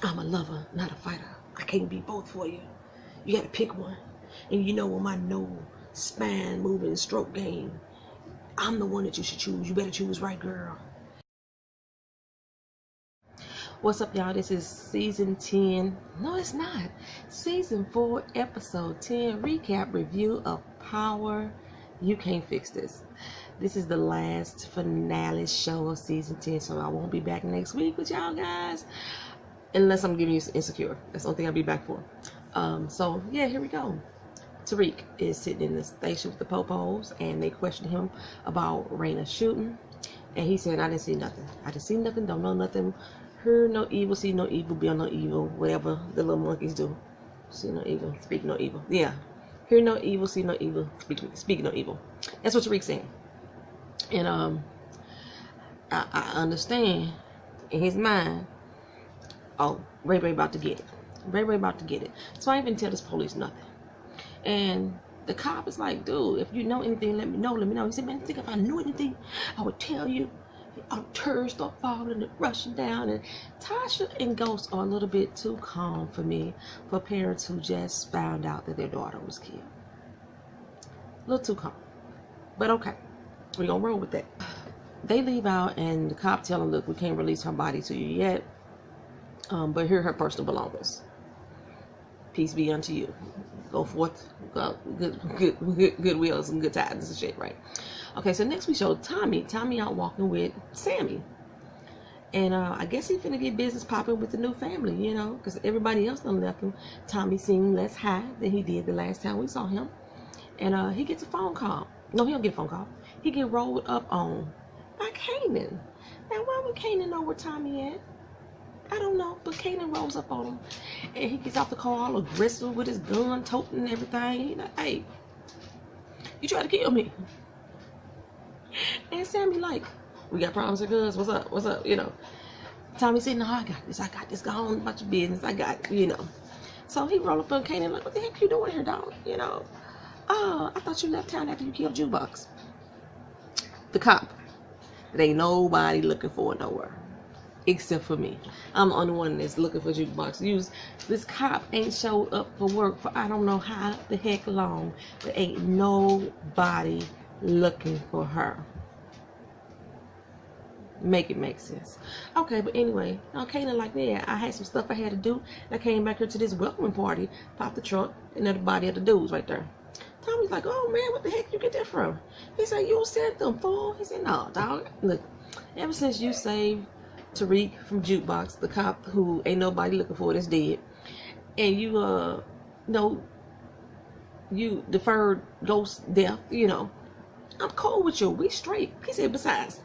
I'm a lover, not a fighter. I can't be both for you. You gotta pick one. And you know, with my no spine moving stroke game, I'm the one that you should choose. You better choose right, girl. What's up, y'all? This is season 10. No, it's not. Season 4, episode 10, recap review of Power. You Can't Fix This. This is the last finale show of season 10, so I won't be back next week with y'all guys. Unless I'm giving you Insecure. That's the only thing I'll be back for. So, yeah, here we go. Tariq is sitting in the station with the popos, and they questioned him about Raina's shooting. And he said, I didn't see nothing. I didn't see nothing, don't know nothing. Heard no evil, see no evil, be on no evil, whatever the little monkeys do. See no evil, speak no evil. Yeah. Hear no evil, see no evil, speak no evil. That's what Tariq's saying. And I understand in his mind, oh, Ray about to get it. Ray about to get it. So I ain't even tell this police nothing. And the cop is like, dude, if you know anything, let me know, let me know. He said, man, I think if I knew anything, I would tell you. Our turds start falling and rushing down. And Tasha and Ghost are a little bit too calm for me, for parents who just found out that their daughter was killed. A little too calm. But okay, we're going to roll with that. They leave out and the cop tell them, look, we can't release her body to you yet. But here are her personal belongings. Peace be unto you. Go forth, good wills and good tidings and shit, right? Okay, so next we show Tommy out walking with Sammy. And I guess he's finna get business popping with the new family, you know, because everybody else done left him. Tommy seemed less high than he did the last time we saw him. And he gets a phone call. No, he don't get a phone call. He get rolled up on by Kanan. Now, why would Kanan know where Tommy at? I don't know, but Kanan rolls up on him, and he gets off the car all aggressive with his gun, toting and everything. He's like, hey, you try to kill me. And Sammy like, we got problems with guns, what's up, you know. Tommy said, no, I got this, go on about your business, I got it, you know. So he rolled up on Kanan like, what the heck you doing here, dog, you know. I thought you left town after you killed Jukebox. The cop, there ain't nobody looking for it nowhere. Except for me. I'm the only one that's looking for Jukebox. This cop ain't showed up for work for I don't know how the heck long. But ain't nobody looking for her. Make it make sense. Okay, but anyway, okay, then like that, I had some stuff I had to do. I came back here to this welcoming party, popped the trunk, and there the body of the dudes right there. Tommy's like, oh man, what the heck you get that from? He said, you sent them, fool. He said, no, dog. Look, ever since you saved Tariq from Jukebox, the cop who ain't nobody looking for it is dead, and you you deferred Ghost death, you know, I'm cool with you, we straight. He said, besides,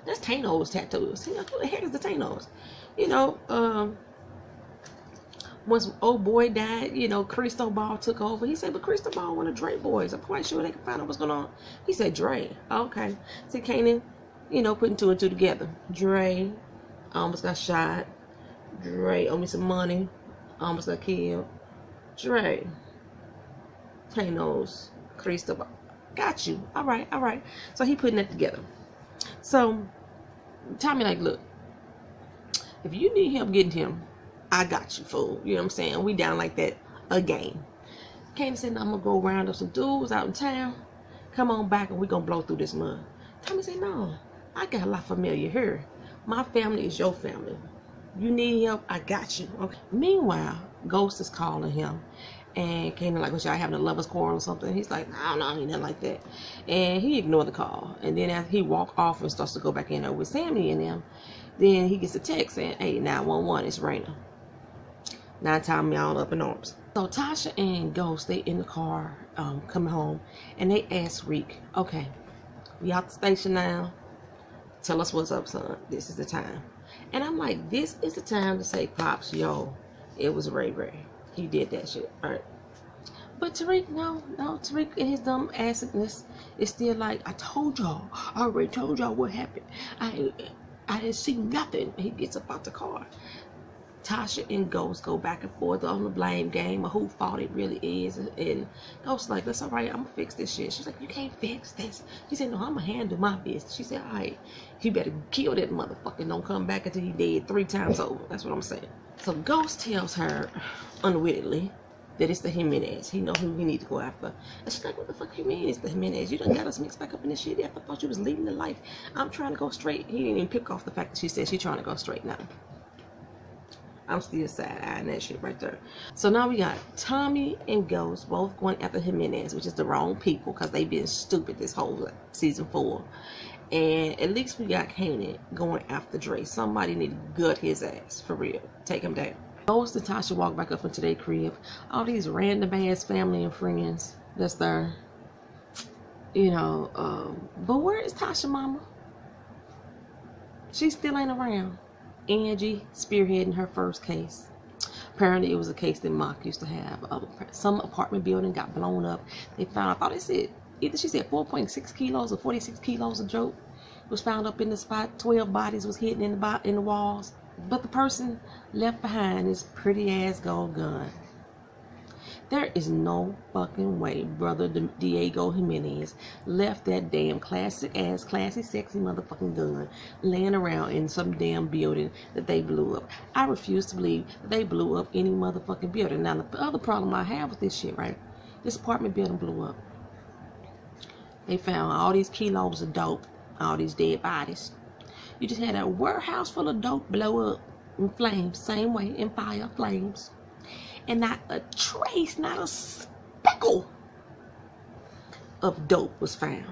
that's Tano's tattoos. He like, who the heck is the Tano's? You know, once old boy died, you know, Cristobal took over. He said, but Cristobal one of Dre boys, I'm quite sure they can find out what's going on. He said, Dre. Okay. See, Kanan, you know, putting two and two together. Dre almost got shot. Dre owe me some money. Almost got killed. Dre. Thanos. Cristobal. Got you. All right. So he putting that together. So Tommy like, look, if you need help getting him, I got you, fool. You know what I'm saying? We down like that again. Kanan said, I'm gonna go round up some dudes out in town. Come on back and we gonna blow through this mud. Tommy said, no, I got a lot familiar here. My family is your family. You need help, I got you. Okay. Meanwhile, Ghost is calling him. And Kanan like, was y'all having a lover's quarrel or something? He's like, no, he nothing like that. And he ignored the call. And then after he walked off and starts to go back in there with Sammy and them, then he gets a text saying, hey, 911, it's Raina. Now Tommy all up in arms. So Tasha and Ghost, they in the car coming home. And they ask Reek, okay, we out the station now. Tell us what's up, son. This is the time. And I'm like, this is the time to say, Pops, yo, it was Ray. He did that shit, right? But Tariq, no, Tariq in his dumb assedness is still like, I told y'all. I already told y'all what happened. I didn't see nothing. He gets up out the car. Tasha and Ghost go back and forth on the blame game of who fault it really is. And Ghost like, that's all right, I'm gonna fix this shit. She's like, you can't fix this. She said, no, I'm gonna handle my business. She said, all right, you better kill that motherfucker and don't come back until he dead 3 times over. That's what I'm saying. So Ghost tells her unwittingly that it's the Jimenez. He know who he need to go after. And she's like, what the fuck you mean it's the Jimenez? You done got us mixed back up in this shit. I thought you was leading the life. I'm trying to go straight. He didn't even pick off the fact that she said she's trying to go straight now. I'm still side-eyeing that shit right there. So now we got Tommy and Ghost both going after Jimenez, which is the wrong people because they been stupid this whole season 4. And at least we got Kanan going after Dre. Somebody need to gut his ass, for real. Take him down. Ghost and Tasha walk back up into their crib. All these random ass family and friends that's there. You know, but where is Tasha mama? She still ain't around. Angie spearheading her first case. Apparently it was a case that Mock used to have. Some apartment building got blown up. They found, I thought it said, either she said 4.6 kilos or 46 kilos of dope was found up in the spot. 12 bodies was hidden in the walls. But the person left behind is pretty ass gold gun. There is no fucking way brother Diego Jimenez left that damn classy, sexy motherfucking gun laying around in some damn building that they blew up. I refuse to believe that they blew up any motherfucking building. Now the other problem I have with this shit, right? This apartment building blew up. They found all these kilos of dope, all these dead bodies. You just had a warehouse full of dope blow up in flames, same way, in fire, flames. And not a trace, not a speckle of dope was found.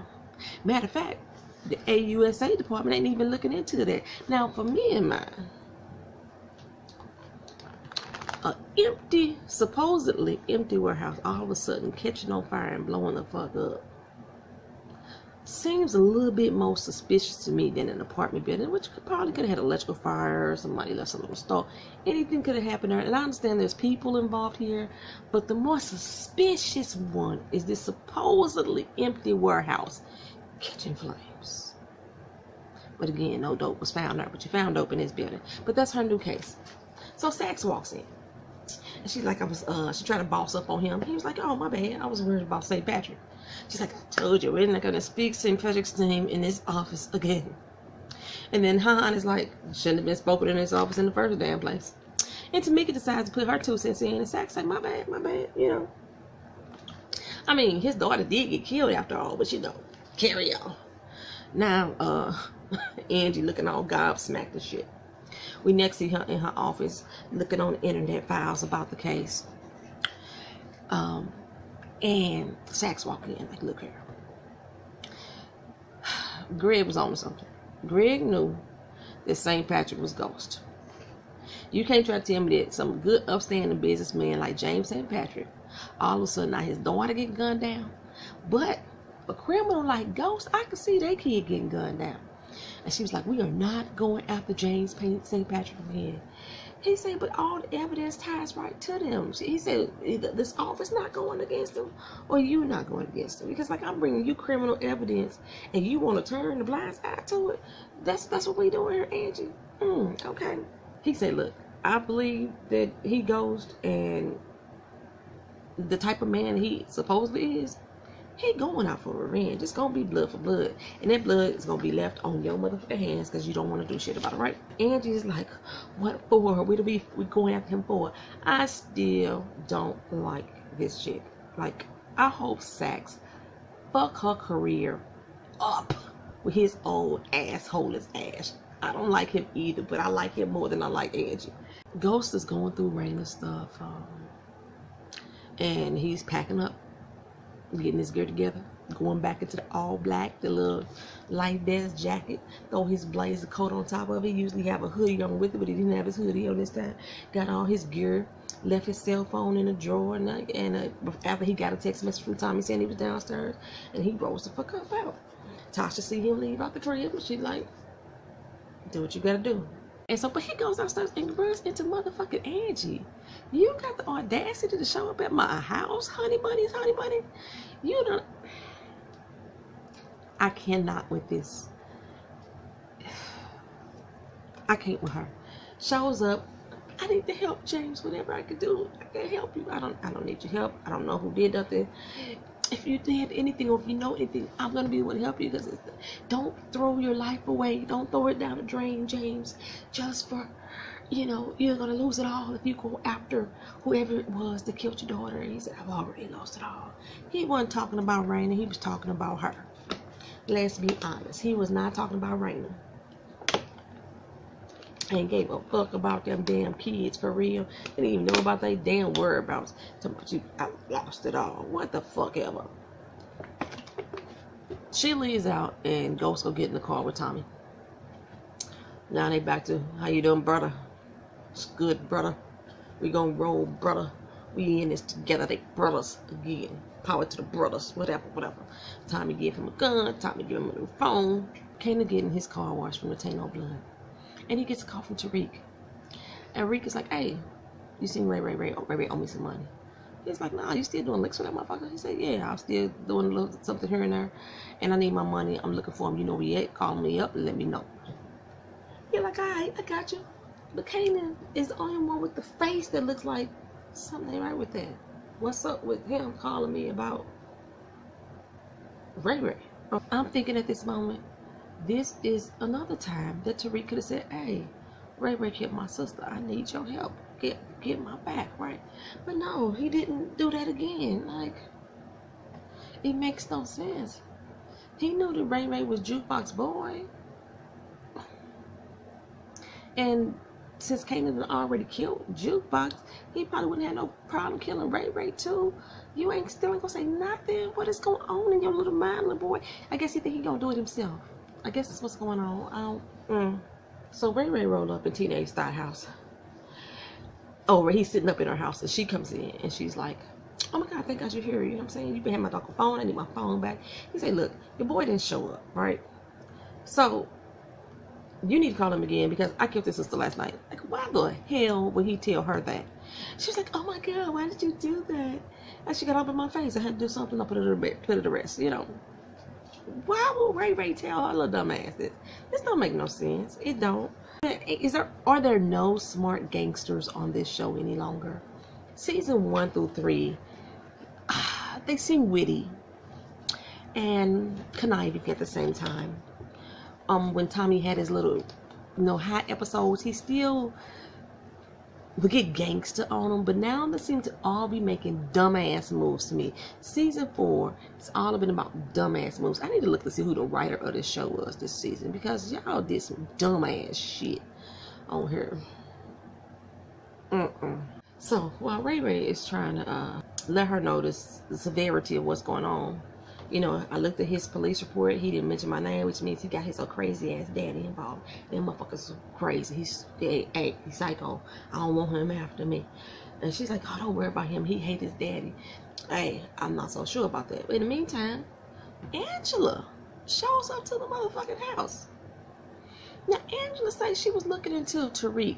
Matter of fact, the AUSA department ain't even looking into that. Now, for me and mine, a supposedly empty warehouse all of a sudden catching on fire and blowing the fuck up seems a little bit more suspicious to me than an apartment building, which probably could have had electrical fire, or somebody left some little stove. Anything could have happened there. And I understand there's people involved here, but the more suspicious one is this supposedly empty warehouse catching flames. But again, no dope was found there, but you found dope in this building. But that's her new case. So Sax walks in. And she's like, she tried to boss up on him. He was like, oh, my bad. I was worried about St. Patrick. She's like, I told you, we're not going to speak St. Patrick's name in this office again. And then Han is like, shouldn't have been spoken in this office in the first damn place. And Tamika decides to put her 2 cents in, and Sax like, my bad, you know. I mean, his daughter did get killed after all, but you know, carry on. Now, Angie looking all gobsmacked and shit. We next see her in her office looking on the internet files about the case. And Sax walk in like, look here. Greg was on something. Greg knew that St. Patrick was ghost. You can't try to tell me that some good upstanding businessman like James St. Patrick, all of a sudden now his daughter get gunned down. But a criminal like Ghost, I could see their kid getting gunned down. And she was like, we are not going after James St. Patrick again. He said, but all the evidence ties right to them. He said, either this office not going against them or you not going against them. Because, like, I'm bringing you criminal evidence and you want to turn the blind side to it. That's what we doing here, Angie. Okay. He said, look, I believe that he ghost and the type of man he supposedly is, he going out for revenge. It's going to be blood for blood. And that blood is going to be left on your motherfucking hands because you don't want to do shit about it, right? Angie is like, what for? We going after him for? I still don't like this shit. Like, I hope Sax fuck her career up with his old asshole ass. I don't like him either, but I like him more than I like Angie. Ghost is going through Raymond's stuff. And he's packing up, getting his gear together, going back into the all black, the little light vest jacket, throw his blazer coat on top of it. He usually have a hoodie on with it, but he didn't have his hoodie on this time. Got all his gear, left his cell phone in a drawer, and after he got a text message from Tommy saying he was downstairs, and he rolls the fuck up out. Tasha see him leave out the crib, and she like, do what you gotta do. And so, but he goes downstairs and runs into motherfucking Angie. You got the audacity to show up at my house, honey bunnies, honey bunny. You don't. I cannot with this. I can't with her. Shows up I need the help, James. Whatever I can do, I can help you. I don't need your help. I don't know who did nothing. If you did anything or if you know anything, I'm gonna be able to help you. Because don't throw your life away. Don't throw it down the drain, James. Just for, you're gonna lose it all if you go after whoever it was that killed your daughter. And he said, I've already lost it all. He wasn't talking about Raina. He was talking about her. Let's be honest. He was not talking about Raina. Ain't gave a fuck about them damn kids for real. Didn't even know about they damn whereabouts. Talking about you, I lost it all. What the fuck ever. She leaves out and goes go get in the car with Tommy. Now they back to, how you doing, brother? It's good, brother. We gonna roll, brother. We in this together. They brothers again. Power to the brothers. Whatever. Tommy gave him a gun. Tommy gave him a new phone. Kanan getting his car washed from the Taint No Blood. And he gets a call from Tariq. And Tariq is like, hey, you seen Ray owe me some money. He's like, nah, you still doing licks with that motherfucker? He said, yeah, I'm still doing a little something here and there. And I need my money. I'm looking for him. You know where he at? Call me up and let me know. You're like, all right, I got you. But Kanan is the only one with the face that looks like something ain't right with that. What's up with him calling me about Ray? I'm thinking at this moment, this is another time that Tariq could have said, hey, Ray killed my sister. I need your help. Get my back, right? But no, he didn't do that again. Like, it makes no sense. He knew that Ray was Jukebox Boy. And since Kanan had already killed Jukebox, he probably wouldn't have no problem killing Ray too. You ain't still ain't gonna say nothing. What is going on in your little mind, little boy? I guess he think he gonna do it himself. I guess that's what's going on. So Ray rolled up in Teenage Star house. Oh, he's sitting up in her house and she comes in and she's like, oh my God, thank God you're here. You know what I'm saying? You been having my dog phone. I need my phone back. He said, look, your boy didn't show up, right? So you need to call him again because I killed his sister last night. Like, why the hell would he tell her that? She was like, oh my God, why did you do that? And she got up in my face. I had to do something. I put it to rest, Why would Ray tell her little dumb ass this? This don't make no sense. It don't. Are there no smart gangsters on this show any longer? Season 1 through 3, they seem witty and conniving at the same time. When Tommy had his little, hot episodes, he still would get gangster on them, but now they seem to all be making dumbass moves to me. Season 4, it's all been about dumbass moves. I need to look to see who the writer of this show was this season because y'all did some dumbass shit on here. So while Ray is trying to let her know the severity of what's going on, I looked at his police report. He didn't mention my name, which means he got his crazy ass daddy involved. Them motherfuckers crazy. He's psycho. I don't want him after me. And she's like, oh, don't worry about him. He hates his daddy. Hey, I'm not so sure about that. But in the meantime, Angela shows up to the motherfucking house. Now, Angela says she was looking into Tariq.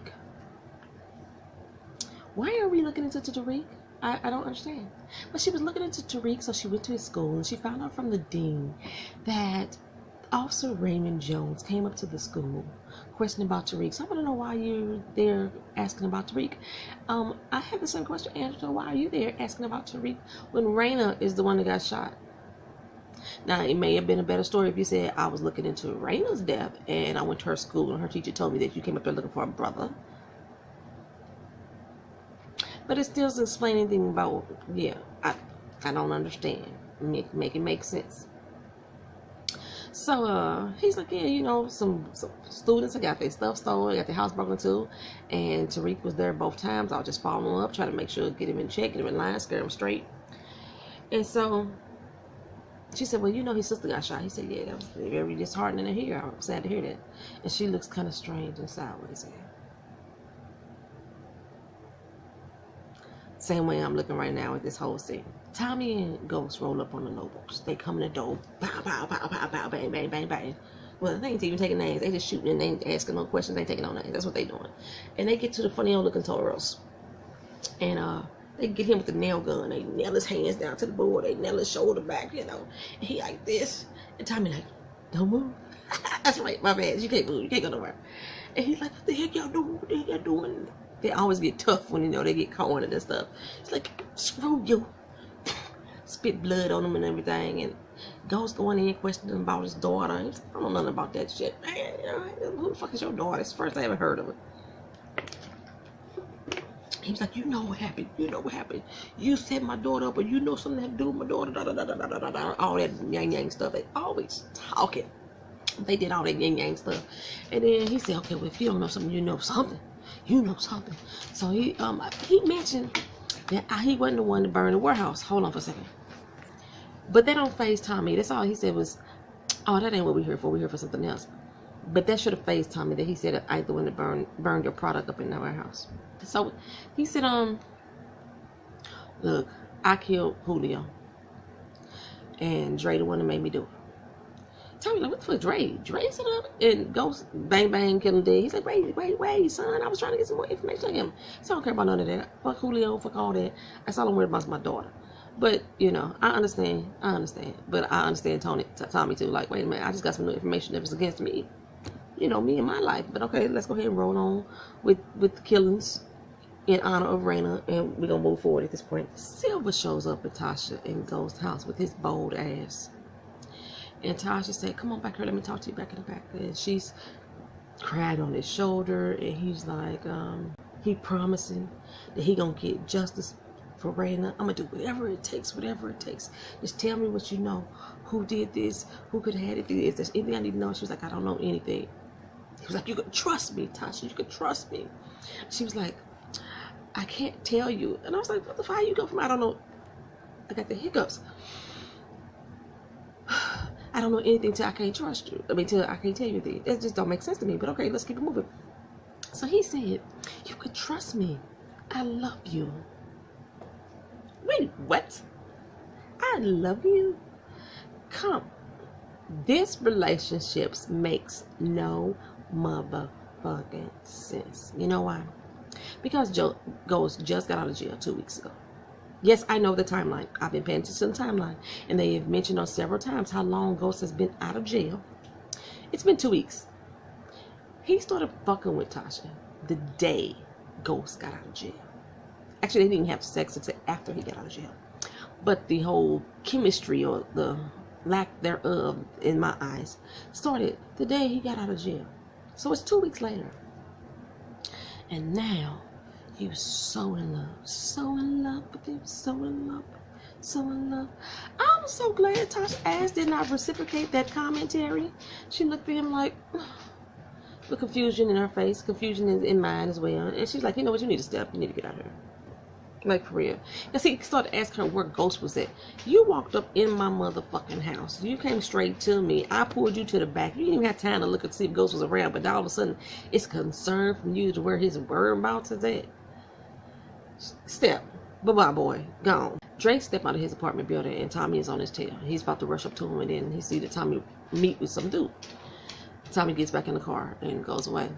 Why are we looking into Tariq? I don't understand. But she was looking into Tariq, so she went to his school and she found out from the dean that Officer Raymond Jones came up to the school questioning about Tariq. So I want to know why you're there asking about Tariq. I have the same question, Angela. Why are you there asking about Tariq when Raina is the one that got shot? Now, it may have been a better story if you said I was looking into Raina's death and I went to her school and her teacher told me that you came up there looking for a brother. But it still doesn't explain anything about, I don't understand. Make it make sense. So he's like, some students got their stuff stolen, got their house broken into, and Tariq was there both times. I'll just follow him up, try to make sure, get him in check, get him in line, scare him straight. And so she said, well, his sister got shot. He said, yeah, that was very disheartening to hear. I'm sad to hear that. And she looks kind of strange and sideways. Same way I'm looking right now at this whole scene. Tommy and Ghost roll up on the Nobles. They come in the door. Pow, pow, pow, pow, pow, bang, bang, bang, bang. Well, they ain't even taking names. They just shooting and they ain't asking no questions. They ain't taking no names. That's what they doing. And they get to the funny old looking Toros. And they get him with the nail gun. They nail his hands down to the board. They nail his shoulder back, And he like this. And Tommy like, don't move. That's right, my bad. You can't move. You can't go nowhere. And he's like, what the heck y'all doing? What the heck y'all doing? They always get tough when, you know, they get cornered and stuff. It's like, screw you. Spit blood on them and everything. And Ghost going in questioning him about his daughter. He's like, I don't know nothing about that shit. Man, you know, who the fuck is your daughter? It's the first I ever heard of it. He was like, you know what happened. You know what happened. You set my daughter up, or you know something had to do with my daughter. Da, da, da, da, da, da, da, all that yang yang stuff. They always talking. They did all that yang yang stuff. And then he said, okay, well, if you don't know something, you know something. You know something. So he mentioned that he wasn't the one to burn the warehouse. Hold on for a second. But they don't phase Tommy. That's all he said was, oh, that ain't what we're here for. We're here for something else. But that should have phased Tommy, that he said, I ain't the one that burned your product up in the warehouse. So he said, look, I killed Julio. And Dre the one that made me do it. Tommy like, what the fuck, Dre? Dre set up and Ghost bang bang kill him dead. He's like, wait, son, I was trying to get some more information on him. So I don't care about none of that. Fuck Julio, fuck all that. That's all I'm worried about is my daughter. But, you know, I understand. But I understand Tommy too. Like, wait a minute, I just got some new information that was against me. You know, me and my life. But okay, let's go ahead and roll on with the killings in honor of Raina, and we're gonna move forward at this point. Silver shows up at Tasha in Ghost's house with his bold ass. And Tasha said, come on back here, let me talk to you back in the back. And she's cried on his shoulder, and he's like, he promising that he gonna get justice for Raina. I'm gonna do whatever it takes. Just tell me what you know. Who did this? Who could have had it? If there's anything I need to know. She was like, I don't know anything. He was like, you could trust me, Tasha. You could trust me. She was like, I can't tell you. And I was like, what the fuck? How you go from I don't know? I got the hiccups. I don't know anything till I can't trust you. I mean, till I can't tell you anything. It just don't make sense to me. But okay, let's keep it moving. So he said, you could trust me. I love you. Wait, what? I love you? Come. This relationship makes no motherfucking sense. You know why? Because Ghost just got out of jail 2 weeks ago. Yes, I know the timeline. I've been paying attention to the timeline. And they have mentioned on several times how long Ghost has been out of jail. It's been 2 weeks. He started fucking with Tasha the day Ghost got out of jail. Actually, they didn't have sex until after he got out of jail. But the whole chemistry, or the lack thereof, in my eyes, started the day he got out of jail. So it's 2 weeks later. And now, he was so in love. So in love with him. So in love. So in love. I'm so glad Tasha's ass did not reciprocate that commentary. She looked at him like, with confusion in her face. Confusion in mine as well. And she's like, you know what? You need to step. You need to get out of here. Like, for real. And see, he started asking her where Ghost was at. You walked up in my motherfucking house. You came straight to me. I pulled you to the back. You didn't even have time to look and see if Ghost was around. But all of a sudden, it's concern from you to where his whereabouts is at. Step. Bye-bye, boy. Gone. Drake stepped out of his apartment building, and Tommy is on his tail. He's about to rush up to him, and then he sees that Tommy meet with some dude. Tommy gets back in the car and goes away.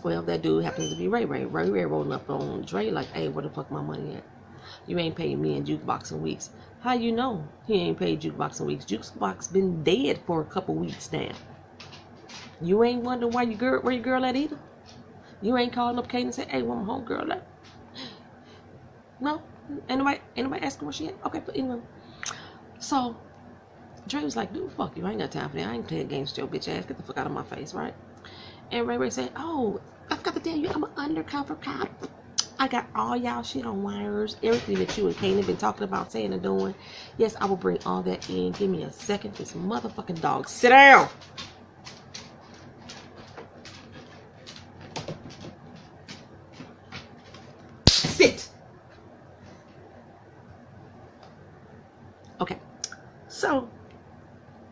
Well, that dude happens to be Ray Ray. Ray Ray rolling up on Dre like, hey, where the fuck my money at? You ain't paid me in Jukebox in weeks. How you know he ain't paid Jukebox in weeks? Jukebox been dead for a couple weeks now. You ain't wondering why where your girl at either? You ain't calling up Kanan and say, hey, where my homegirl at? No? Ain't nobody asking where she at? Okay, but anyway. So, Dre was like, dude, fuck you. I ain't got time for that. I ain't playing games with your bitch ass. Get the fuck out of my face, right? And Ray Ray said, oh, I forgot to tell you, I'm an undercover cop. I got all y'all shit on wires. Everything that you and Kanan been talking about, saying and doing. Yes, I will bring all that in. Give me a second. This motherfucking dog. Sit down. Sit. Okay. So,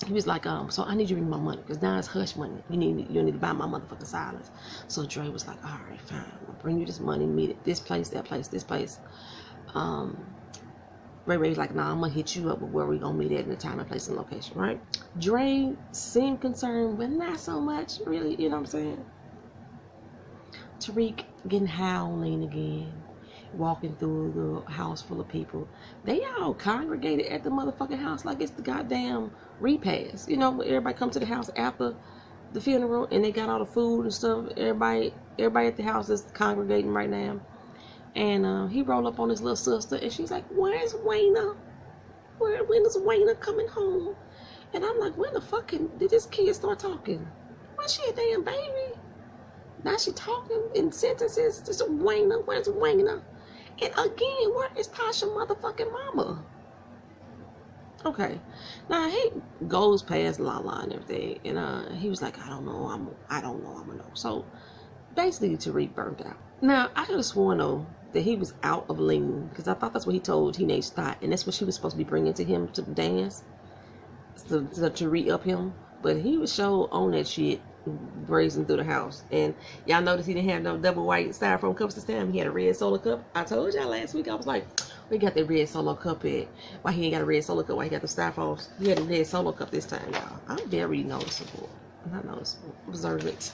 he was like, so I need you to bring my money, because now it's hush money. You need to buy my motherfucking silence. So Dre was like, all right, fine. I'll bring you this money, meet at this place, that place, this place. Ray Ray was like, nah, I'm going to hit you up with where we going to meet at in the time and place and location, right? Dre seemed concerned, but not so much, really, you know what I'm saying? Tariq getting howling again, walking through the house full of people. They all congregated at the motherfucking house like it's the goddamn repast. You know, everybody comes to the house after the funeral and they got all the food and stuff. Everybody at the house is congregating right now. And he rolled up on his little sister and she's like, where's Wayna? When is Wayna coming home? And I'm like, when the fuck did this kid start talking? Was she a damn baby? Now she talking in sentences. This is Wayna. Where's Wayna? And again, where is Tasha motherfucking mama? Okay. Now he goes past Lala and everything. And he was like, I don't know. I'm gonna know. So basically Tariq burnt out. Now I could have sworn though that he was out of lean, because I thought that's what he told Teenage Thought, and that's what she was supposed to be bringing to him to dance, to re-up him. But he was so on that shit, brazen through the house. And y'all notice he didn't have no double white styrofoam cups this time. He had a red Solo cup. I told y'all last week, I was like, we got that red Solo cup at. Why he ain't got a red Solo cup? Why he got the styrofoams? He had a red Solo cup this time, y'all. I'm very noticeable. Not noticeable. Observant.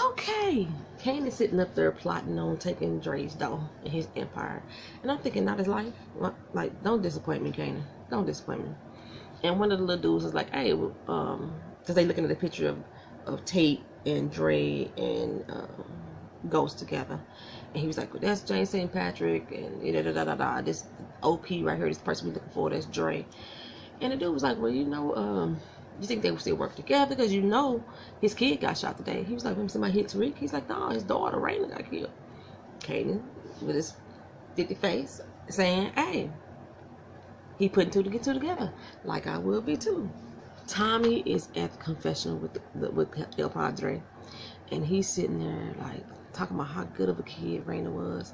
Okay. Kanan is sitting up there plotting on taking Dre's dough in his empire. And I'm thinking, not his life. Like, don't disappoint me, Kanan. Don't disappoint me. And one of the little dudes was like, hey, because they looking at the picture of Tate and Dre and Ghost together. And he was like, well, that's James St. Patrick and da-da-da-da-da. This OP right here, this person we're looking for, that's Dre. And the dude was like, well, you know, you think they would still work together? Because you know his kid got shot today. He was like, when somebody hit Tariq, he's like, no, his daughter, Raina, got killed. Kanan, with his 50 face, saying, hey, he putting two together, like I will be too. Tommy is at the confessional with El Padre, and he's sitting there like talking about how good of a kid Raina was.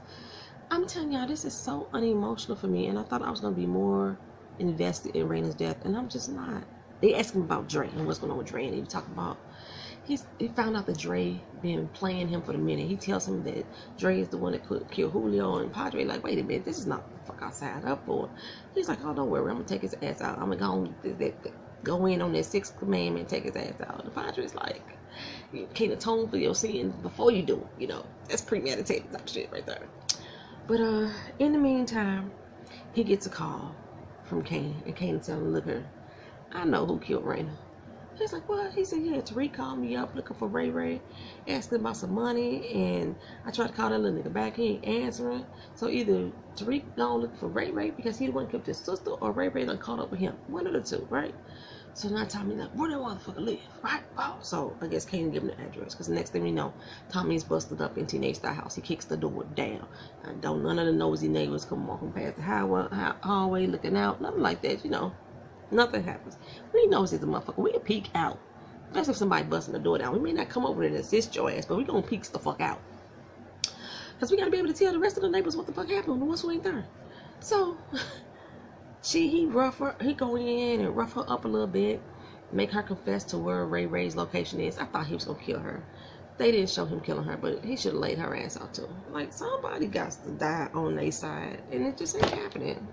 I'm telling y'all, this is so unemotional for me, and I thought I was gonna be more invested in Raina's death, and I'm just not. They asked him about Dre and what's going on with Dre, and he was talking about he found out that Dre been playing him for the minute. He tells him that Dre is the one that could kill Julio, and Padre like, wait a minute, this is not the fuck I signed up for. He's like, oh, don't worry, I'm gonna take his ass out. I'm gonna go in on that sixth commandment and take his ass out. And Padre's like, you can't atone for your sins before you do it. You know, that's premeditated type shit right there. But in the meantime, he gets a call from Kanan, and Kanan tells him, look here, I know who killed Raina. He's like, what? He said, yeah, Tariq called me up looking for Ray Ray, asking about some money, and I tried to call that little nigga back. He ain't answering. So either Tariq gone looking for Ray Ray because he the one kept his sister, or Ray Ray done caught up with him. One of the two, right? So now Tommy like, where that motherfucker live, right? Oh, so I guess Kanan give him the address, because the next thing we know, Tommy's busted up in Teenage Star house. He kicks the door down. And don't none of the nosy neighbors come walking past the hallway looking out, nothing like that, you know. Nothing happens. We know it's a motherfucker. We can peek out. Especially if somebody busting the door down. We may not come over and assist your ass, but we gonna peek the fuck out. Because we gotta be able to tell the rest of the neighbors what the fuck happened and what's ain't there. So he go in and rough her up a little bit, make her confess to where Ray Ray's location is. I thought he was gonna kill her. They didn't show him killing her, but he should have laid her ass out too. Like, somebody got to die on their side, and it just ain't happening.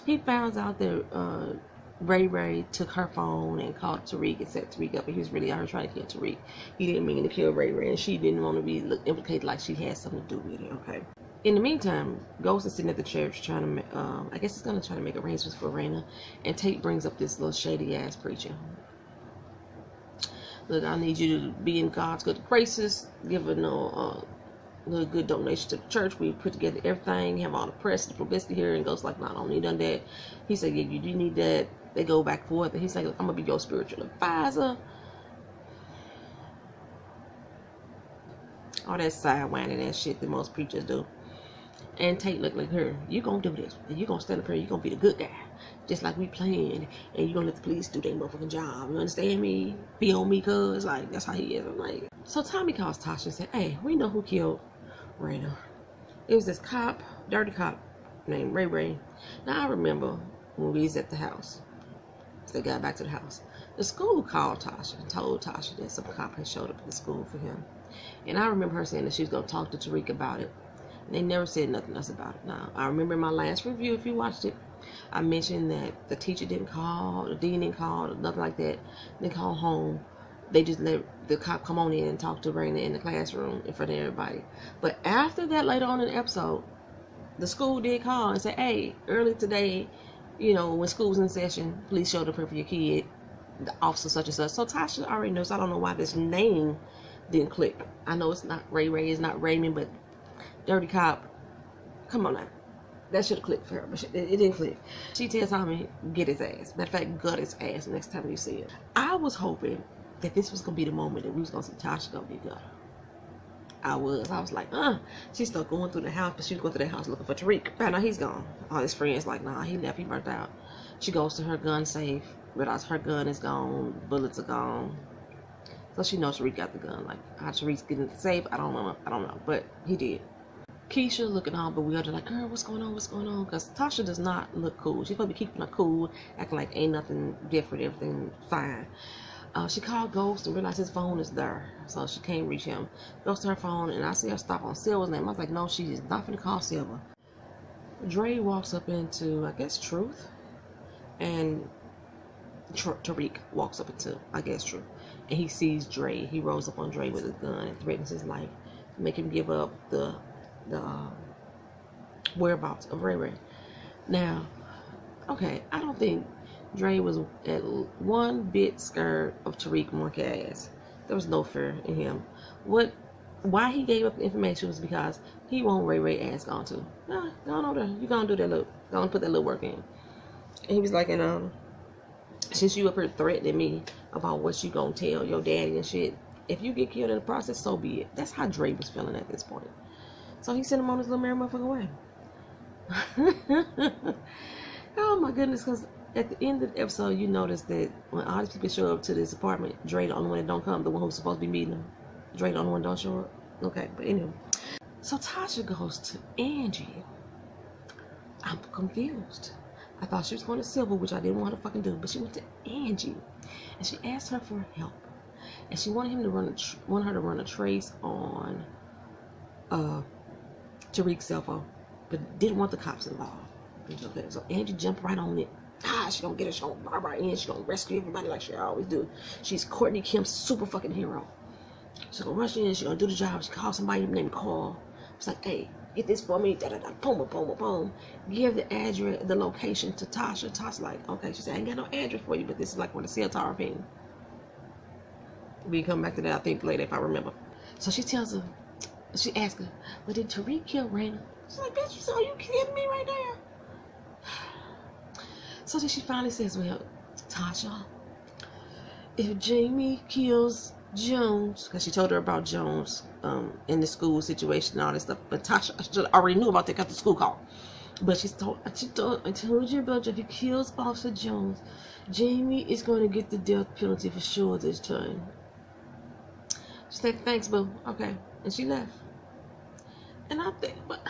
He found out that Ray Ray took her phone and called Tariq and set Tariq up, and he was really out here trying to kill Tariq. He didn't mean to kill Ray Ray, and she didn't want to be implicated like she had something to do with it, okay? In the meantime, Ghost is sitting at the church trying to, I guess he's going to try to make arrangements for Raina, and Tate brings up this little shady-ass preacher. Look, I need you to be in God's good graces, give a little good donation to the church. We put together everything, have all the press, the publicity here, and Ghost like, no, I don't need none of that. He said, yeah, you do need that. They go back and forth, and he's like, I'm gonna be your spiritual advisor. All that sidewinding and shit that most preachers do. And Tate look like her, you gonna do this, and you gonna stand up here, you gonna be the good guy, just like we planned, and you gonna let the police do their motherfucking job. You understand me? Be on me, cuz, like, that's how he is. I'm like, so Tommy calls Tasha and said, hey, we know who killed Raina. It was this cop, dirty cop, named Ray Ray. Now I remember when we was at the house. They got back to the house. The school called Tasha and told Tasha that some cop had showed up at the school for him. And I remember her saying that she was going to talk to Tariq about it. And they never said nothing else about it. Now, I remember in my last review, if you watched it, I mentioned that the teacher didn't call, the dean didn't call, nothing like that. They called home. They just let the cop come on in and talk to Raina in the classroom in front of everybody. But after that, later on in the episode, the school did call and say, hey, early today, you know, when school's in session, police showed up here for your kid. the officer such and such. So Tasha already knows. I don't know why this name didn't click. I know it's not Ray, it's not Raymond, but Dirty Cop. Come on now. That should have clicked for her, but it didn't click. She tells Tommy, get his ass. Matter of fact, gut his ass next time you see it. I was hoping that this was going to be the moment that we was going to see Tasha go get gut. I was like, she started going through the house, but she was going through the house looking for Tariq. Found out he's gone. All his friends like, nah, he left, he burnt out. She goes to her gun safe, realizes her gun is gone, bullets are gone. So she knows Tariq got the gun. Like, how Tariq's getting the safe, I don't know, but he did. Keisha looking all bewildered, like, girl, what's going on? Because Tasha does not look cool. She's supposed to be keeping her cool, acting like ain't nothing different, everything fine. She called Ghost and realized his phone is there, so she can't reach him. Goes to her phone, and I see her stop on Silver's name. I was like, no, she is not going to call Silver. Dre walks up into, I guess, Truth, and Tariq walks up into, I guess, Truth, and he sees Dre. He rolls up on Dre with a gun and threatens his life, make him give up the whereabouts of Ray Ray. Now, okay, I don't think Dre was at one bit scared of Tariq monkey ass. There was no fear in him. Why he gave up the information was because he want Ray Ray ass gone too. Nah, go on over there. You gonna do that little, go and put that little work in. And he was like, since you up here threatening me about what you gonna tell your daddy and shit, if you get killed in the process, so be it. That's how Dre was feeling at this point. So he sent him on his little merry motherfucker way. Oh my goodness, because at the end of the episode, you notice that when all these people show up to this apartment, Dre the only one that don't come, the one who's supposed to be meeting them. Dre the only one that don't show up. Okay, but anyway. So Tasha goes to Angie. I'm confused. I thought she was going to Silver, which I didn't want to fucking do, but she went to Angie, and she asked her for help, and she wanted her to run a trace on Tariq's cell phone, but didn't want the cops involved. Okay, so Angie jumped right on it. She gonna get her, she gonna Barbara in, she gonna rescue everybody like she always do. She's Courtney Kim's super fucking hero. She's gonna rush in, she's gonna do the job. She called somebody named Carl. It's like, hey, get this for me, boom, boom, boom. Give the address, the location to Tasha. Tasha's like, okay, she said, I ain't got no address for you, but this is like where the cell tower thing. We come back to that, I think, later, if I remember. So she tells her, she asks her, well, did Tariq kill Raina? She's like, bitch, are you kidding me right now? So then she finally says, well, Tasha, if Jamie kills Jones, because she told her about Jones in the school situation and all this stuff, but Tasha already knew about that because the school call. But I told you about if he kills Officer Jones, Jamie is going to get the death penalty for sure this time. She said, thanks, boo. Okay. And she left. And I think, but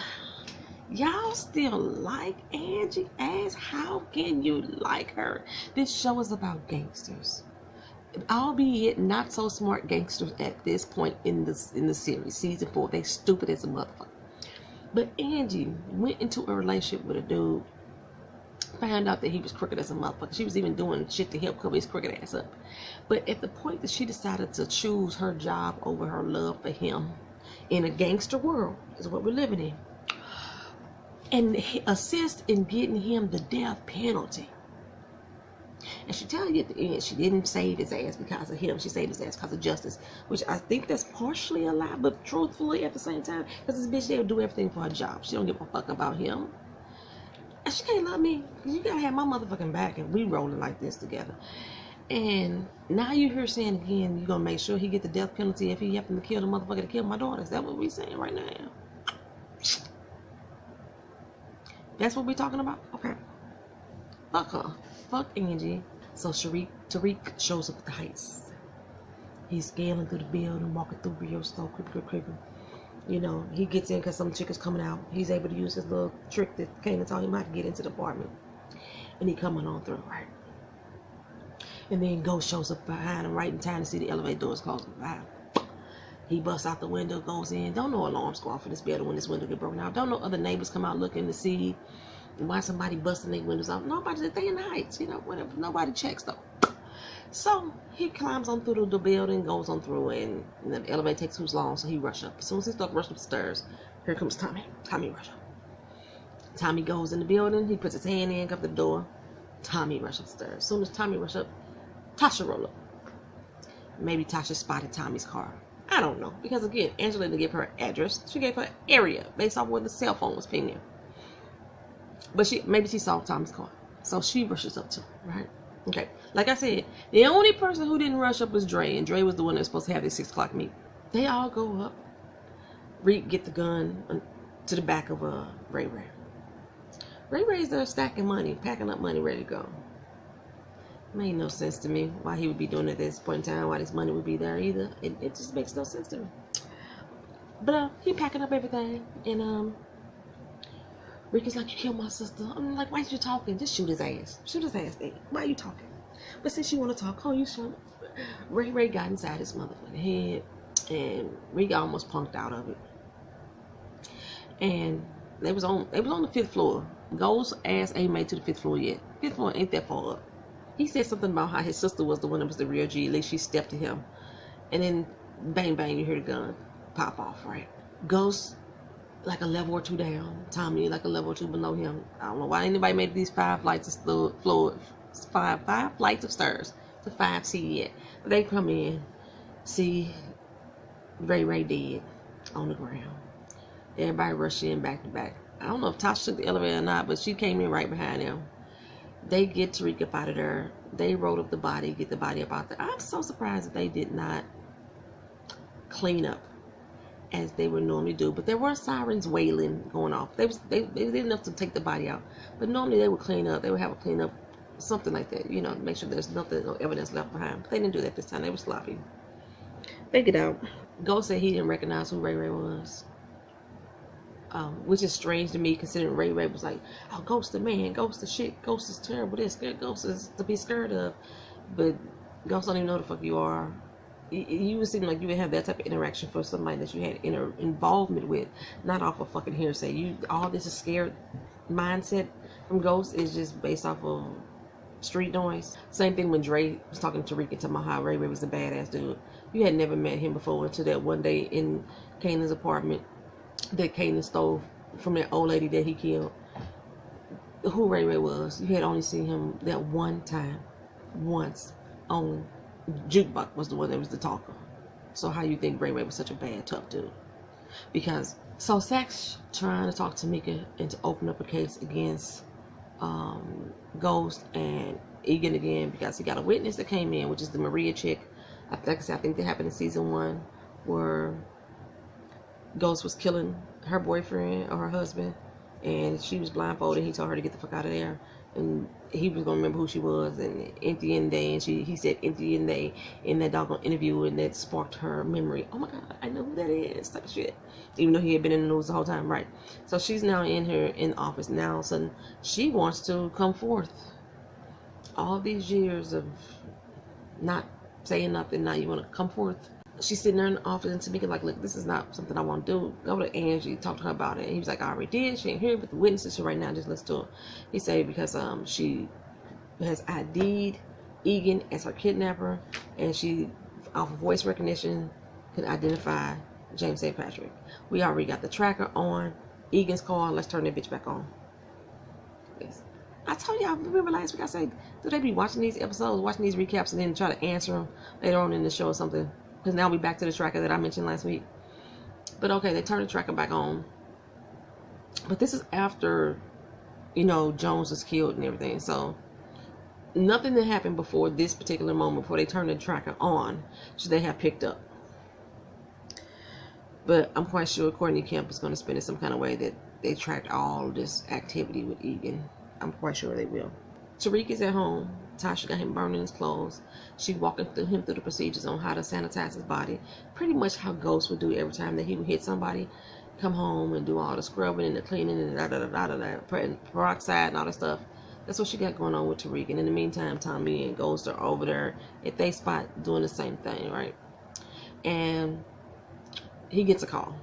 y'all still like Angie ass? How can you like her? This show is about gangsters, albeit not so smart gangsters at this point in the series, season 4. They stupid as a motherfucker. But Angie went into a relationship with a dude, found out that he was crooked as a motherfucker. She was even doing shit to help cover his crooked ass up. But at the point that she decided to choose her job over her love for him in a gangster world, is what we're living in, and assist in getting him the death penalty. And she tells you at the end, she didn't save his ass because of him. She saved his ass because of justice, which I think that's partially a lie, but truthfully at the same time, because this bitch, they'll do everything for her job. She don't give a fuck about him. And she can't love me, because you gotta have my motherfucking back, and we rolling like this together. And now you hear saying again, you're gonna make sure he get the death penalty if he happen to kill the motherfucker to kill my daughter. Is that what we saying right now? That's what we talking about? Okay. Fuck her. Fuck Angie. So Tariq shows up at the Heights. He's scaling through the building, walking through real slow, creeping. You know, he gets in because some chick is coming out. He's able to use his little trick that Kanan taught him how to get into the apartment. And he coming on through, right? And then Ghost shows up behind him right in time to see the elevator doors closing behind him. He busts out the window, goes in. Don't know alarms go off in this building when this window get broken out. Don't know other neighbors come out looking to see why somebody busting their windows out. Nobody, they in the Heights, you know, whatever. Nobody checks though. So he climbs on through the building, goes on through, and the elevator takes too long, so he rushes up. As soon as he starts rushing up the stairs, here comes Tommy. Tommy rushes up. Tommy goes in the building. He puts his hand in, comes to the door. Tommy rushes up the stairs. As soon as Tommy rushes up, Tasha roll up. Maybe Tasha spotted Tommy's car. I don't know. Because again, Angela didn't give her address. She gave her area based off where the cell phone was pinging. But maybe she saw Tommy's car. So she rushes up to him, right? Okay. Like I said, the only person who didn't rush up was Dre. And Dre was the one that was supposed to have this 6 o'clock meet. They all go up. Reek get the gun to the back of Ray Ray. Ray Ray's there stacking money, packing up money, ready to go. Made no sense to me why he would be doing it at this point in time, why this money would be there either. It just makes no sense to me. But he packing up everything, and Rick is like, you killed my sister. I'm like, why are you talking? Just shoot his ass. Shoot his ass, Dave. Why are you talking? But since you want to talk, you should. Ray got inside his motherfucking head, and Rick almost punked out of it. And they was on the 5th floor. Gold's ass ain't made to the 5th floor yet. 5th floor ain't that far up. He said something about how his sister was the one that was the real G. At least she stepped to him. And then, bang, bang, you hear the gun pop off, right? Ghost, like a level or 2 down. Tommy, like a level or 2 below him. I don't know why anybody made these 5 flights of five flights of stairs to 5C yet. But they come in, see Ray dead on the ground. Everybody rushed in back to back. I don't know if Tasha took the elevator or not, but she came in right behind them. They get Tariq up out of there. They rolled up the body, get the body up out there. I'm so surprised that they did not clean up as they would normally do. But there were sirens wailing going off. They did enough to take the body out. But normally they would clean up. They would have a clean up, something like that, you know, to make sure there's no evidence left behind. But they didn't do that this time. They were sloppy. They get out. Ghost said he didn't recognize who Ray was. Which is strange to me, considering Ray was like, oh, Ghost the man, Ghost the shit, Ghost is terrible, this, Ghost is to be scared of. But Ghost don't even know the fuck you are. You would seem like you would have that type of interaction for somebody that you had involvement with, not off of fucking hearsay. All this is scared mindset from Ghost is just based off of street noise. Same thing when Dre was talking to Tariq and talking about how Ray was a badass dude. You had never met him before until that one day in Kanan's apartment that Kanan stole from that old lady that he killed. Who Ray was, you had only seen him that one time, once on Jukebox was the one that was the talker. So how you think Ray was such a bad, tough dude? Because so Sack's trying to talk to Mika and to open up a case against Ghost and Egan again, because he got a witness that came in, which is the Maria chick. Like I said, I think that happened in season 1 where Ghost was killing her boyfriend or her husband, and she was blindfolded. He told her to get the fuck out of there, and he was gonna remember who she was. And empty in day, and he said empty in day in that doggone interview, and that sparked her memory. Oh my god, I know who that is. Type of shit. Even though he had been in the news the whole time, right? So she's now in the office now. All of a sudden, she wants to come forth. All these years of not saying nothing, now you want to come forth. She's sitting there in the office, and Tamika like, look, this is not something I want to do. Go to Angie, talk to her about it. And he was like, I already did. She ain't here, but the witnesses here right now, just listen to her. He said because she has ID'd Egan as her kidnapper, and she, off of voice recognition, could identify James St. Patrick. We already got the tracker on Egan's car. Let's turn that bitch back on. Yes. I told y'all, remember last week I said, do they be watching these episodes, watching these recaps, and then try to answer them later on in the show or something? Because now we back to the tracker that I mentioned last week. But okay, they turn the tracker back on. But this is after, Jones was killed and everything. So nothing that happened before this particular moment, before they turned the tracker on, should they have picked up. But I'm quite sure Courtney Kemp is going to spin it some kind of way that they tracked all this activity with Egan. I'm quite sure they will. Tariq is at home. Tasha got him burning his clothes. She walking him through the procedures on how to sanitize his body. Pretty much how Ghost would do every time that he would hit somebody. Come home and do all the scrubbing and the cleaning and peroxide and all that stuff. That's what she got going on with Tariq. And in the meantime, Tommy and Ghost are over there at their spot doing the same thing, right? And he gets a call.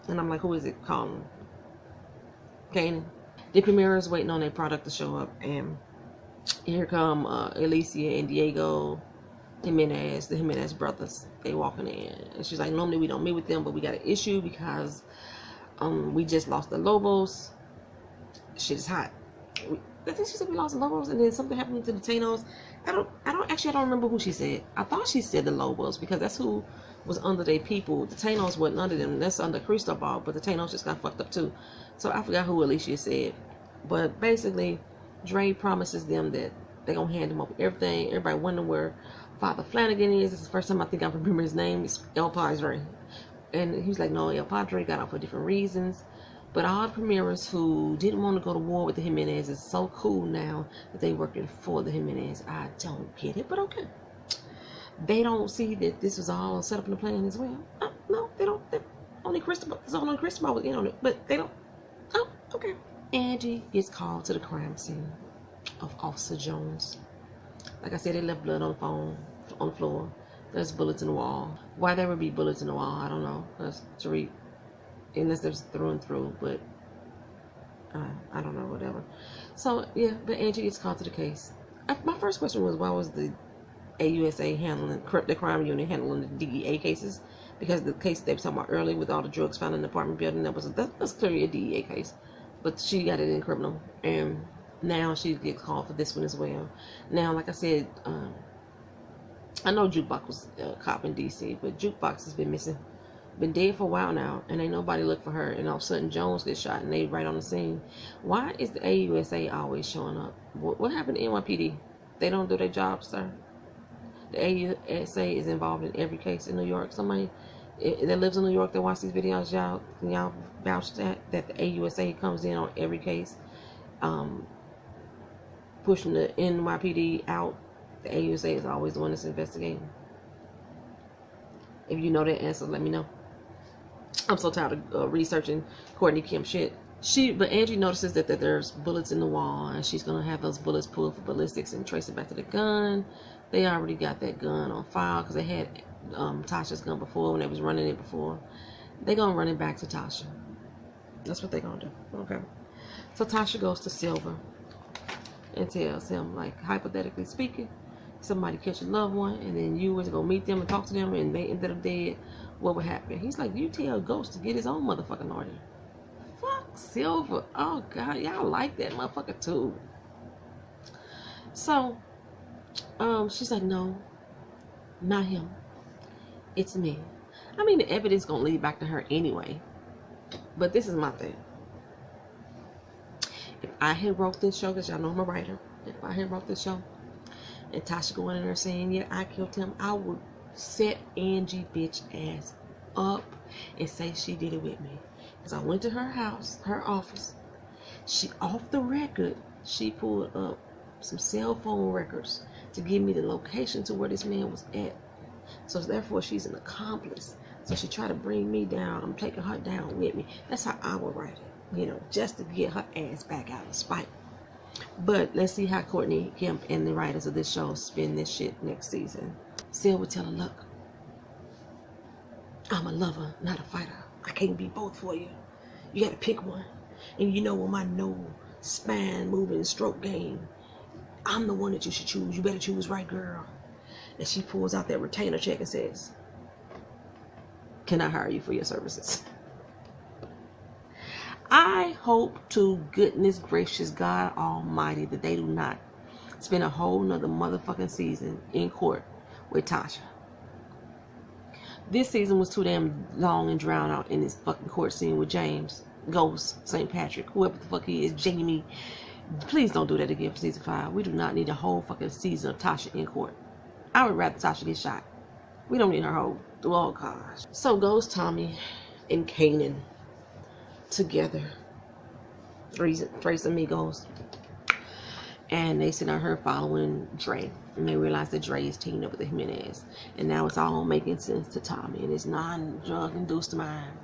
And I'm like, who is it calling? Kanan. The premiere is waiting on their product to show up, and here come Alicia and Diego Jimenez, the Jimenez brothers. They walking in, and she's like, normally we don't meet with them, but we got an issue because we just lost the Lobos. Shit is hot. I think she said we lost the Lobos, and then something happened to the Tanos. I don't remember who she said. I thought she said the Lobos because that's who was under their people. The Tanos wasn't under them. That's under Cristobal, but the Tanos just got fucked up too. So I forgot who Alicia said. But basically, Dre promises them that they're going to hand him over everything. Everybody wondering where Father Flanagan is. This is the first time I think I remember his name. It's El Padre. And he was like, no, El Padre got out for different reasons. But all the premierers who didn't want to go to war with the Jimenez is so cool now that they working for the Jimenez. I don't get it, but okay. They don't see that this was all set up in the plan as well. No, they don't. Only Cristobal was in on it, but they don't. Oh, okay. Angie gets called to the crime scene of Officer Jones. Like I said, they left blood on the floor. There's bullets in the wall. Why there would be bullets in the wall, I don't know. That's Tariq. Unless there's through and through, but I don't know, whatever. So, yeah, but Angie gets called to the case. My first question was, why was the AUSA handling, the crime unit handling the DEA cases? Because the case they were talking about earlier with all the drugs found in the apartment building, that's clearly a DEA case. But she got it in criminal, and now she gets called for this one as well. Now, like I said, I know Jukebox was a cop in D.C., but Jukebox has been missing. Been dead for a while now, and ain't nobody look for her, and all of a sudden Jones gets shot and they right on the scene. Why is the AUSA always showing up? What happened to NYPD? They don't do their job, sir. The AUSA is involved in every case in New York. Somebody that lives in New York that watch these videos, can y'all vouch that the AUSA comes in on every case, pushing the NYPD out? The AUSA is always the one that's investigating. If you know that answer, let me know. I'm so tired of researching Courtney Kim shit. But Angie notices that there's bullets in the wall, and she's gonna have those bullets pulled for ballistics and trace it back to the gun. They already got that gun on file because they had Tasha's gun before when they was running it before. They're gonna run it back to Tasha. That's what they're gonna do. Okay. So Tasha goes to Silver and tells him, like, hypothetically speaking, somebody catch a loved one, and then you was gonna meet them and talk to them, and they ended up dead. What would happen? He's like, you tell Ghost to get his own motherfucking order. Fuck Silver. Oh God, y'all like that motherfucker too. So, she's like, no, not him. It's me. I mean, the evidence gonna lead back to her anyway. But this is my thing. If I had wrote this show, because y'all know I'm a writer. If I had wrote this show, and Tasha going in there saying, yeah, I killed him, I would set Angie bitch ass up and say she did it with me. Because I went to her house, her office. She, off the record, she pulled up some cell phone records to give me the location to where this man was at. So therefore, she's an accomplice. So she tried to bring me down. I'm taking her down with me. That's how I would write it, you know, just to get her ass back out of spite. But let's see how Courtney Kemp and the writers of this show spin this shit next season. Sil would tell her, look, I'm a lover, not a fighter. I can't be both for you. You gotta pick one. And you know, with my no spine moving stroke game, I'm the one that you should choose. You better choose right, girl. And she pulls out that retainer check and says, can I hire you for your services? I hope to goodness gracious God Almighty that they do not spend a whole nother motherfucking season in court with Tasha. This season was too damn long and drowned out in this fucking court scene with James, Ghost, St. Patrick, whoever the fuck he is, Jamie. Please don't do that again for season 5. We do not need a whole fucking season of Tasha in court. I would rather Tasha get shot. We don't need her whole, oh gosh. So goes Tommy and Kanan together. Tres amigos. And they sit on her following Dre. And they realize that Dre is teaming up with the Jimenez. And now it's all making sense to Tommy and his non-drug induced mind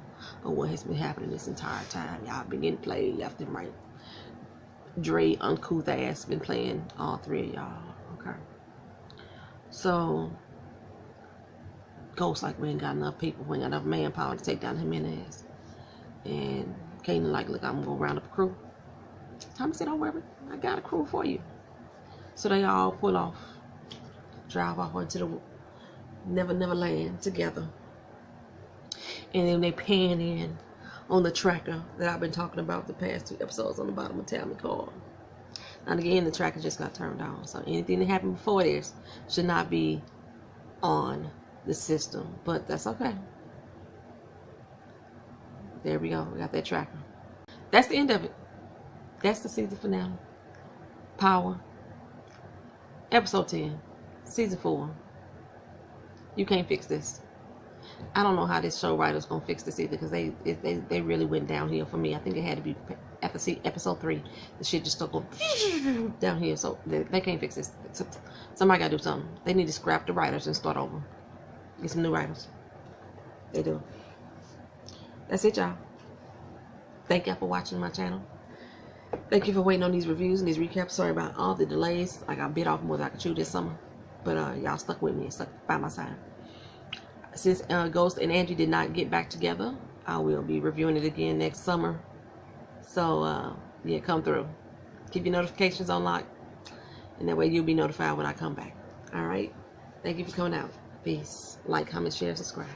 of what has been happening this entire time. Y'all been getting played left and right. Dre uncouth ass been playing all three of y'all. Okay. So Ghost like, we ain't got enough people, we ain't got enough manpower to take down Jimenez. And Kanan like, look, I'm gonna round up a crew. Tommy said, don't worry, I got a crew for you. So they all pull off, drive off into the Never Land together. And then they pan in on the tracker that I've been talking about the past 2 episodes on the bottom of Tammy car. And again, the tracker just got turned on. So anything that happened before this should not be on the system. But that's okay. There we go. We got that tracker. That's the end of it. That's the season finale. Power. Episode 10. Season 4. You can't fix this. I don't know how this show writer's gonna fix this either, because they really went downhill for me. I think it had to be after episode 3. The shit just started going downhill. So they can't fix this. Somebody gotta do something. They need to scrap the writers and start over. Get some new writers. They do. That's it, y'all. Thank y'all for watching my channel. Thank you for waiting on these reviews and these recaps. Sorry about all the delays. I got bit off more than I could chew this summer. But y'all stuck with me and stuck by my side. Since Ghost and Angie did not get back together, I will be reviewing it again next summer. So, yeah, come through. Keep your notifications on lock. And that way you'll be notified when I come back. Alright? Thank you for coming out. Peace. Like, comment, share, subscribe.